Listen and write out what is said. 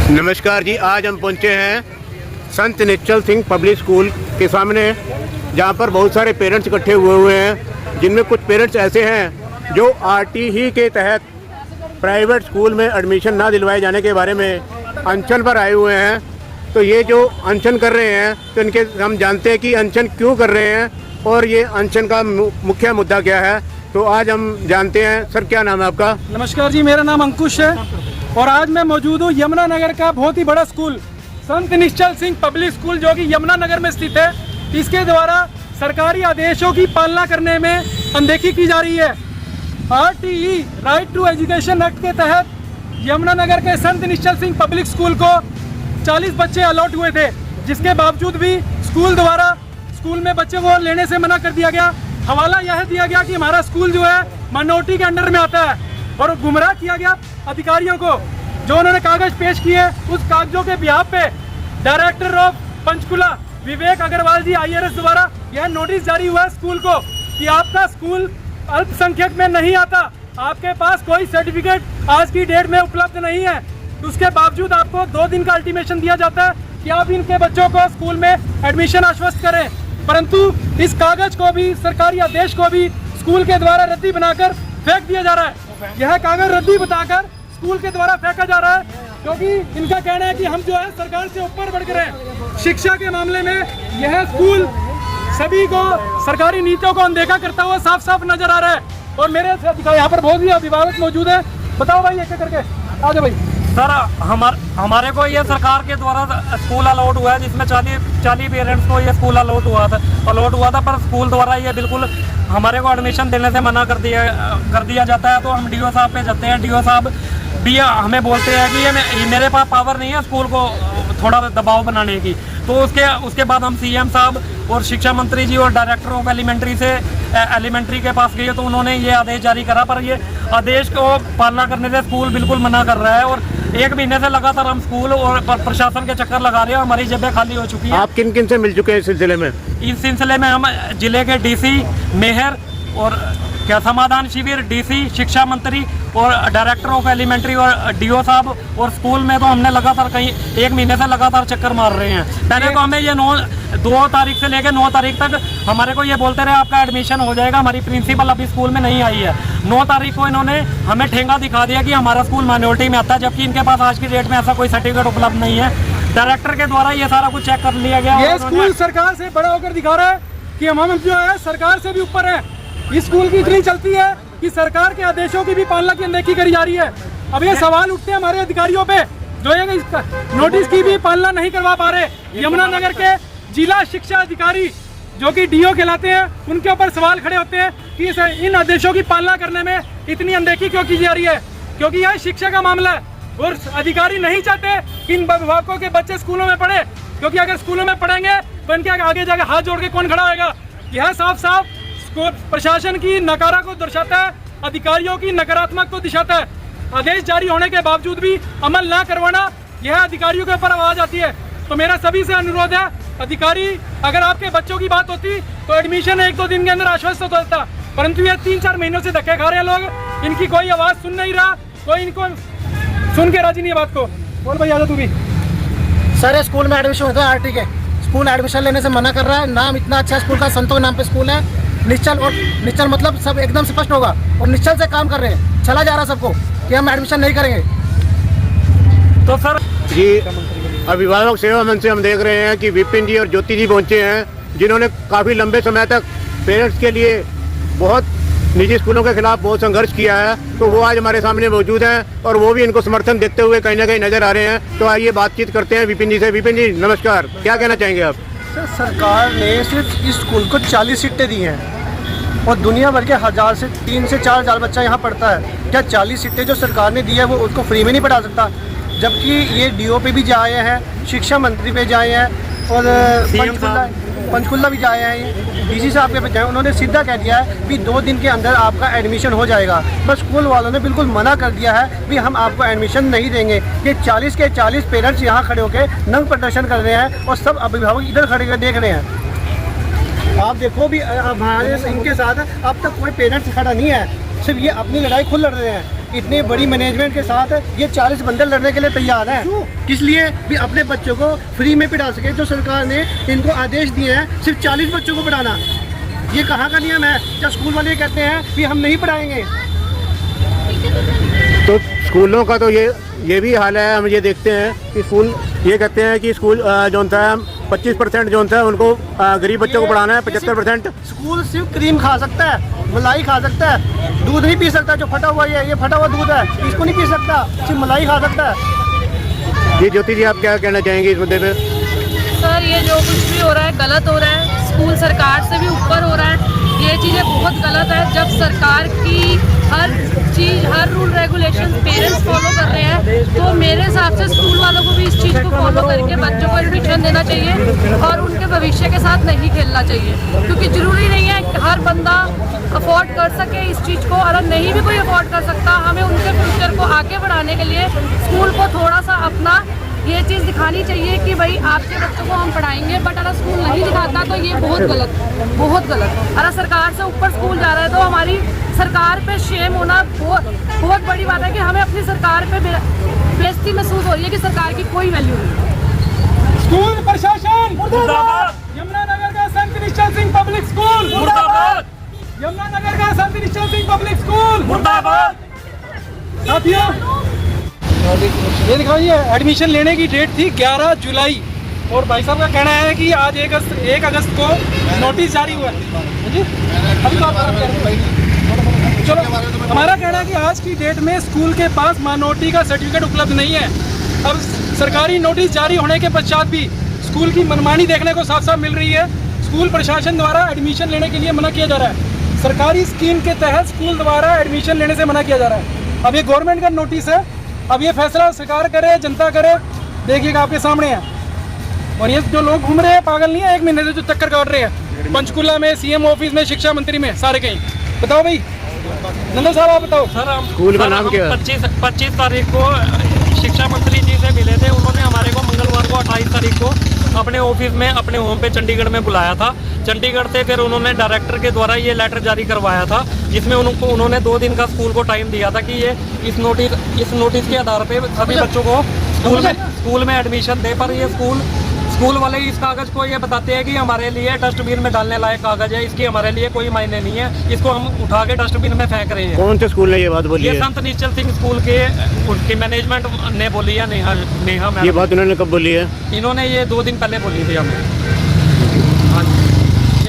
नमस्कार जी, आज हम पहुंचे हैं संत निश्चल सिंह पब्लिक स्कूल के सामने, जहां पर बहुत सारे पेरेंट्स इकट्ठे हुए हैं, जिनमें कुछ पेरेंट्स ऐसे हैं जो आरटीई के तहत प्राइवेट स्कूल में एडमिशन ना दिलवाए जाने के बारे में अनशन पर आए हुए हैं। तो ये जो अनशन कर रहे हैं, तो इनके हम जानते हैं कि अनशन क्यों कर रहे हैं और ये अनशन का मुख्य मुद्दा क्या है। तो आज हम जानते हैं। सर, क्या नाम है आपका? नमस्कार जी, मेरा नाम अंकुश है और आज मैं मौजूद हूँ यमुना नगर का बहुत ही बड़ा स्कूल संत निश्चल सिंह पब्लिक स्कूल, जो कि यमुना नगर में स्थित है। इसके द्वारा सरकारी आदेशों की पालना करने में अनदेखी की जा रही है। RTE right to education act के तहत यमुना नगर के संत निश्चल सिंह पब्लिक स्कूल को 40 बच्चे अलॉट हुए थे, जिसके बावजूद भी स्कूल द्वारा स्कूल में बच्चे को लेने से मना कर दिया गया। हवाला यह दिया गया कि हमारा स्कूल जो है माइनॉरिटी के अंडर में आता है, और गुमराह किया गया अधिकारियों को। जो उन्होंने कागज पेश किए, उस कागजों के बिहाफ पे director of Panchkula Vivek Agarwal ji IRS द्वारा यह नोटिस जारी हुआ है स्कूल को कि आपका स्कूल अल्पसंख्यक में नहीं आता, आपके पास कोई सर्टिफिकेट आज की डेट में उपलब्ध नहीं है। उसके बावजूद आपको 2 दिन का अल्टीमेशन दिया जाता है कि आप इनके बच्चों को स्कूल में एडमिशन आश्वस्त करें, परंतु इस कागज को भी, सरकारी आदेश को भी स्कूल के द्वारा रद्दी बनाकर फेंक दिया जा रहा है। यह कागज रद्दी बताकर स्कूल के द्वारा फेंका जा रहा है, क्योंकि इनका कहना है कि हम जो है सरकार से ऊपर बढ़कर हैं। शिक्षा के मामले में यह स्कूल सभी को, सरकारी नीतियों को अनदेखा करता हुआ साफ साफ नजर आ रहा है। और मेरे यहाँ पर बहुत ही अभिभावक मौजूद है। बताओ भाई, एक करके आ जाओ भाई। सर, हमारे को ये सरकार के द्वारा स्कूल अलॉट हुआ है, जिसमें 40 पेरेंट्स को ये स्कूल अलॉट हुआ था, पर स्कूल द्वारा ये बिल्कुल हमारे को एडमिशन देने से मना कर दिया जाता है। तो हम DO साहब पे जाते हैं। DO साहब भी हमें बोलते हैं कि ये मेरे पास पावर नहीं है स्कूल को थोड़ा दबाव बनाने की। तो उसके बाद हम CM साहब और शिक्षा मंत्री जी और डायरेक्टर ऑफ एलिमेंट्री के पास गए, तो उन्होंने ये आदेश जारी करा, पर ये आदेश को पालना करने से स्कूल बिल्कुल मना कर रहा है। और 1 महीने से लगातार हम स्कूल और प्रशासन के चक्कर लगा रहे हैं। हमारी जेबें खाली हो चुकी हैं। आप किन किन से मिल चुके हैं इस सिलसिले में? इस सिलसिले में हम जिले के DC मेहर और समाधान शिविर, DC शिक्षा मंत्री और डायरेक्टर ऑफ एलिमेंट्री और DO साहब, और स्कूल में तो हमने लगातार 1 महीने से लगातार चक्कर मार रहे हैं। पहले तो हमें ये 2 तारीख से लेकर 9 तारीख तक हमारे को ये बोलते रहे आपका एडमिशन हो जाएगा। हमारी प्रिंसिपल अभी स्कूल में नहीं आई है। 9 तारीख को इन्होंने हमें ठेंगा दिखा दिया कि हमारा स्कूल माइनॉरिटी में आता है, जबकि इनके पास आज की डेट में ऐसा कोई सर्टिफिकेट उपलब्ध नहीं है। डायरेक्टर के द्वारा ये सारा कुछ चेक कर लिया गया। ये स्कूल सरकार से बड़ा होकर दिखा रहा है कि हम जो है सरकार से भी ऊपर है। इस स्कूल की इतनी चलती है कि सरकार के आदेशों की भी पालना की अनदेखी करी जा रही है। अब ये सवाल उठते हैं हमारे अधिकारियों पे, जो ये नोटिस की भी पालना नहीं करवा पा रहे। यमुना नगर के जिला शिक्षा अधिकारी, जो कि DO कहलाते हैं, उनके ऊपर सवाल खड़े होते हैं कि इन आदेशों की पालना करने में इतनी अनदेखी क्यों की जा रही है, क्योंकि यह शिक्षा का मामला है और अधिकारी नहीं चाहते कि इन विभागों के बच्चे स्कूलों में पढ़े, क्योंकि अगर स्कूलों में पढ़ेंगे तो इनके आगे जाकर हाथ जोड़ के कौन खड़ा होगा। यह साफ साफ प्रशासन की नकारा को दर्शाता है, अधिकारियों की नकारात्मक को दिखाता है। आदेश जारी होने के बावजूद भी अमल ना करवाना, यह अधिकारियों के ऊपर आवाज आती है। तो मेरा सभी से अनुरोध है, अधिकारी, अगर आपके बच्चों की बात होती तो एडमिशन 1-2 दिन के अंदर आश्वस्त हो जाता, परंतु ये 3-4 महीनों से धक्के खा रहे हैं लोग। इनकी कोई आवाज सुन नहीं रहा, कोई इनको सुन के राजी नहीं है बात को। बोल भाई, आजा तू भी। सर, स्कूल में एडमिशन होता है आरटी के, स्कूल एडमिशन लेने से मना कर रहा है। नाम इतना अच्छा स्कूल का, संतों के नाम पे स्कूल है। निश्चल, और निश्चल मतलब सब एकदम स्पष्ट होगा, और निश्चल से काम कर रहे हैं। चला जा रहा सबको कि हम एडमिशन नहीं करेंगे। तो सर जी, अभिभावक सेवा मंच से हम देख रहे हैं कि विपिन जी और ज्योति जी पहुंचे हैं, जिन्होंने काफ़ी लंबे समय तक पेरेंट्स के लिए बहुत निजी स्कूलों के खिलाफ बहुत संघर्ष किया है। तो वो आज हमारे सामने मौजूद हैं और वो भी इनको समर्थन देते हुए कहीं ना कहीं नजर आ रहे हैं। तो आइए बातचीत करते हैं विपिन जी से। विपिन जी, नमस्कार, क्या कहना चाहेंगे आप? सर, सरकार ने सिर्फ इस स्कूल को 40 सीटें दी हैं और दुनिया भर के 1000 से 3 से 4 हज़ार बच्चा यहाँ पढ़ता है। क्या 40 सीटें जो सरकार ने दी है वो उसको फ्री में नहीं पढ़ा सकता? जबकि ये DO पे भी जाए हैं, शिक्षा मंत्री पे जाए हैं और पंचकुला भी जाए हैं, DC साहब के पे जाए। उन्होंने सीधा कह दिया है कि 2 दिन के अंदर आपका एडमिशन हो जाएगा। बस स्कूल वालों ने बिल्कुल मना कर दिया है कि हम आपको एडमिशन नहीं देंगे। ये 40 के 40 पेरेंट्स यहाँ खड़े होकर नंग प्रदर्शन कर रहे हैं और सब अभिभावक इधर खड़े कर देख रहे हैं। आप देखो भी, हमारे इनके साथ अब तक कोई पेरेंट्स खड़ा नहीं है, सिर्फ ये अपनी लड़ाई खुद लड़ रहे हैं। इतनी बड़ी मैनेजमेंट के साथ ये 40 बंदे लड़ने के लिए तैयार हैं, किस लिए भी अपने बच्चों को फ्री में पढ़ा सके। जो सरकार ने इनको आदेश दिए हैं सिर्फ 40 बच्चों को पढ़ाना, ये कहाँ का नियम है? जब स्कूल वाले कहते हैं कि हम नहीं पढ़ाएंगे। तो स्कूलों का तो ये भी हाल है। हम ये देखते हैं कि स्कूल ये कहते हैं कि स्कूल जो होता है 25% जो होता है उनको गरीब बच्चों को पढ़ाना है, 75% स्कूल सिर्फ क्रीम खा सकता है, मलाई खा सकता है, दूध नहीं पी सकता। जो फटा हुआ ये फटा हुआ दूध है, इसको नहीं पी सकता, सिर्फ मलाई खा सकता है। जी ज्योति जी, आप क्या कहना चाहेंगे इस मुद्दे पे? सर, ये जो कुछ भी हो रहा है गलत हो रहा है, स्कूल सरकार से भी ऊपर हो रहा है। ये चीज़ें बहुत गलत है। जब सरकार की हर चीज़, हर रूल रेगुलेशन पेरेंट्स फॉलो कर रहे हैं, तो मेरे हिसाब से स्कूल वालों को भी इस चीज़ को फॉलो करके बच्चों को एडमिशन देना चाहिए और उनके भविष्य के साथ नहीं खेलना चाहिए। क्योंकि ज़रूरी नहीं है कि हर बंदा अफोर्ड कर सके इस चीज़ को। अगर नहीं भी कोई अफोर्ड कर सकता, हमें उनके फ्यूचर को आगे बढ़ाने के लिए स्कूल को थोड़ा सा अपना ये चीज़ दिखानी चाहिए कि भाई आपके बच्चों को हम पढ़ाएंगे। बट अगर स्कूल नहीं दिखाता तो ये बहुत गलत। अगर सरकार से ऊपर स्कूल जा रहा है तो हमारी सरकार पे शेम होना बहुत बड़ी बात है कि हमें अपनी सरकार पे बेइज्जती महसूस हो रही है कि सरकार की कोई वैल्यू नहीं। स्कूल प्रशासन मुर्दाबाद। यमुनानगर का संत निश्चल सिंह पब्लिक स्कूल मुर्दाबाद। यमुनानगर का संत निश्चल सिंह पब्लिक स्कूल मुर्दाबाद। साथियों, ये दिखाइए, एडमिशन लेने की डेट थी 11 जुलाई और भाई साहब का कहना है कि आज 1 अगस्त को नोटिस जारी हुआ है। जी अभी बात कर रहे हैं। चलो, हमारा कहना है कि आज की डेट में स्कूल के पास माइनॉरिटी का सर्टिफिकेट उपलब्ध नहीं है। अब सरकारी नोटिस जारी होने के पश्चात भी स्कूल की मनमानी देखने को साफ साफ मिल रही है। स्कूल प्रशासन द्वारा एडमिशन लेने के लिए मना किया जा रहा है। सरकारी स्कीम के तहत स्कूल द्वारा एडमिशन लेने से मना किया जा रहा है। अब ये गवर्नमेंट का नोटिस है, अब ये फैसला सरकार करे, जनता करे, देखिएगा आपके सामने है। और ये जो लोग घूम रहे हैं पागल नहीं है, 1 महीने से जो चक्कर काट रहे हैं पंचकुला में, सीएम ऑफिस में, शिक्षा मंत्री में, सारे कहीं। बताओ भाई नंदन साहब, आप बताओ। सर, हम स्कूल का नाम क्या है? 25 तारीख को शिक्षा मंत्री जी से मिले थे। उन्होंने हमारे को मंगलवार को 28 तारीख को अपने ऑफिस में, अपने होम पे चंडीगढ़ में बुलाया था। चंडीगढ़ से फिर उन्होंने डायरेक्टर के द्वारा ये लेटर जारी करवाया था, जिसमें उन्होंने 2 दिन का स्कूल को टाइम दिया था कि ये इस नोटिस के आधार पे सभी बच्चों को स्कूल में एडमिशन दे। पर ये स्कूल वाले इस कागज को ये बताते हैं कि हमारे लिए डस्टबिन में डालने लायक कागज है, इसकी हमारे लिए कोई मायने नहीं है, इसको हम उठा के डस्टबिन में फेंक रहे हैं। कौन से स्कूल ने ये बात बोली ये है? संत निश्चल सिंह स्कूल के उनकी मैनेजमेंट ने बोली है, नेहा ये मैडम। बात उन्होंने कब बोली है? इन्होंने ये 2 दिन पहले बोली थी हमें।